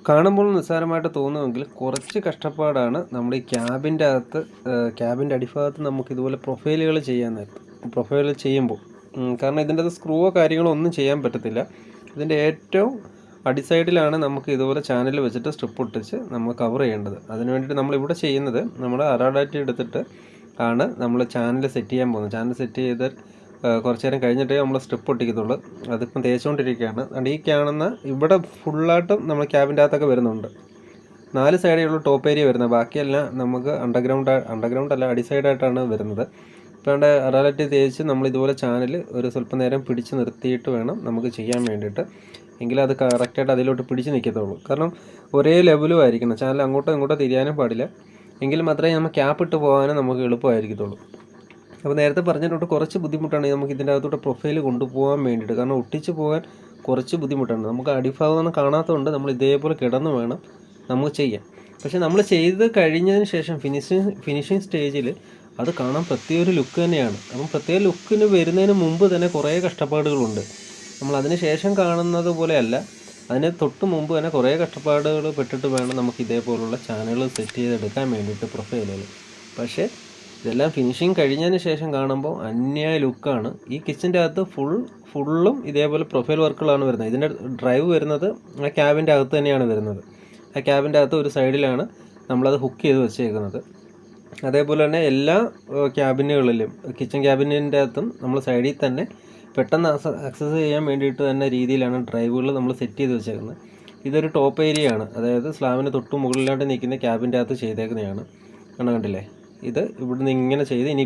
കാണുമ്പോൾ നിസ്സാരമായിട്ട് തോന്നുമെങ്കിൽ കുറച്ച് കഷ്ടപ്പാടാണ് നമ്മുടെ ഈ ക്യാബിൻ്റെ അടിഭാഗത്ത് നമുക്ക് ഇതുപോലെ പ്രൊഫൈലുകൾ ചെയ്യാൻ നേരത്ത്. പ്രൊഫൈൽ ചെയ്യുമ്പോൾ കാരണം ഇതിൻ്റെ അത് സ്ക്രൂവോ കാര്യങ്ങളോ ഒന്നും ചെയ്യാൻ പറ്റത്തില്ല. ഇതിൻ്റെ ഏറ്റവും അടിസൈഡിലാണ് നമുക്ക് ഇതുപോലെ ചാനൽ വെച്ചിട്ട് സ്ട്രിപ്പ് ഒട്ടിച്ച് നമ്മൾ കവർ ചെയ്യേണ്ടത്. അതിന് വേണ്ടിയിട്ട് നമ്മളിവിടെ ചെയ്യുന്നത് നമ്മൾ അറാഡാറ്റി എടുത്തിട്ട് ആണ് നമ്മൾ ചാനൽ സെറ്റ് ചെയ്യാൻ പോകുന്നത്. ചാനൽ സെറ്റ് ചെയ്ത് കുറച്ച് നേരം കഴിഞ്ഞിട്ടേ നമ്മൾ സ്ട്രിപ്പ് ഒട്ടിക്കത്തുള്ളൂ. അതിപ്പം തേച്ചുകൊണ്ടിരിക്കുകയാണ്. അതുകൊണ്ട് ഈ കാണുന്ന ഇവിടെ ഫുള്ളായിട്ടും നമ്മൾ ക്യാബിൻ്റെ അകത്തൊക്കെ വരുന്നുണ്ട്. 4 സൈഡിലുള്ള ടോപ്പ് ഏരിയ വരുന്നത്, ബാക്കിയെല്ലാം നമുക്ക് അണ്ടർഗ്രൗണ്ട് അല്ല അടിസൈഡായിട്ടാണ് വരുന്നത്. ഇപ്പോൾ അവിടെ അറാഡാറ്റി തേച്ച് നമ്മൾ ഇതുപോലെ ചാനൽ ഒരു സ്വല്പം നേരം പിടിച്ച് നിർത്തിയിട്ട് വേണം നമുക്ക് ചെയ്യാൻ വേണ്ടിയിട്ട്. എങ്കിലും അത് കറക്റ്റായിട്ട് അതിലോട്ട് പിടിച്ച് നിൽക്കത്തുള്ളൂ. കാരണം ഒരേ ലെവലും ആയിരിക്കണം. ചാനൽ അങ്ങോട്ടോ ഇങ്ങോട്ടോ തിരിയാനും പാടില്ല. എങ്കിൽ മാത്രമേ നമ്മൾ ക്യാപ്പ് ഇട്ട് പോകാനും നമുക്ക് എളുപ്പമായിരിക്കത്തുള്ളൂ. അപ്പോൾ നേരത്തെ പറഞ്ഞിട്ട് കുറച്ച് ബുദ്ധിമുട്ടാണ് നമുക്ക് ഇതിൻ്റെ അകത്തോട്ട് പ്രൊഫൈൽ കൊണ്ടുപോകാൻ വേണ്ടിയിട്ട്. കാരണം ഒട്ടിച്ച് പോകാൻ കുറച്ച് ബുദ്ധിമുട്ടാണ്. നമുക്ക് അടിഭാഗമൊന്നും കാണാത്തതുകൊണ്ട് നമ്മൾ ഇതേപോലെ കിടന്ന് വേണം നമുക്ക് ചെയ്യാൻ. പക്ഷേ നമ്മൾ ചെയ്ത് കഴിഞ്ഞതിന് ശേഷം ഫിനിഷിങ് സ്റ്റേജിൽ അത് കാണാൻ പ്രത്യേക ഒരു ലുക്ക് തന്നെയാണ്. അപ്പം പ്രത്യേക ലുക്കിന് വരുന്നതിന് മുമ്പ് തന്നെ കുറേ കഷ്ടപ്പാടുകളുണ്ട്. നമ്മൾ അതിന് ശേഷം കാണുന്നത് പോലെയല്ല, അതിന് തൊട്ട് മുമ്പ് തന്നെ കുറേ കഷ്ടപ്പാടുകൾ പെട്ടിട്ട് വേണം നമുക്ക് ഇതേപോലുള്ള ചാനലുകൾ സെറ്റ് ചെയ്തെടുക്കാൻ വേണ്ടിയിട്ട് പ്രൊഫൈലുകൾ. പക്ഷേ ഇതെല്ലാം ഫിനിഷിങ് കഴിഞ്ഞതിന് ശേഷം കാണുമ്പോൾ അന്യായ ലുക്കാണ്. ഈ കിച്ചൻ്റെ അകത്ത് ഫുള്ളും ഇതേപോലെ പ്രൊഫൈൽ വർക്കുകളാണ് വരുന്നത്. ഇതിൻ്റെ ഡ്രൈവ് വരുന്നത് ആ ക്യാബിൻ്റെ അകത്ത് തന്നെയാണ് വരുന്നത്. ആ ക്യാബിൻ്റെ അകത്ത് ഒരു സൈഡിലാണ് നമ്മളത് ഹുക്ക് ചെയ്ത് വെച്ചേക്കുന്നത്. അതേപോലെ തന്നെ എല്ലാ ക്യാബിനുകളിലും കിച്ചൺ ക്യാബിനിൻ്റെ അകത്തും നമ്മൾ സൈഡിൽ തന്നെ പെട്ടെന്ന് ആക്സസ് ചെയ്യാൻ വേണ്ടിയിട്ട് തന്നെ രീതിയിലാണ് ഡ്രൈവുകൾ നമ്മൾ സെറ്റ് ചെയ്ത് വെച്ചേക്കുന്നത്. ഇതൊരു ടോപ്പ് ഏരിയ ആണ്, അതായത് സ്ലാബിന് തൊട്ട് മുകളിലായിട്ട് നിൽക്കുന്ന ക്യാബിൻ്റെ അകത്ത് ചെയ്തേക്കുന്നതാണ്. കണ്ടില്ലേ? ഇത് ഇവിടുന്ന് ഇങ്ങനെ ചെയ്ത് ഇനി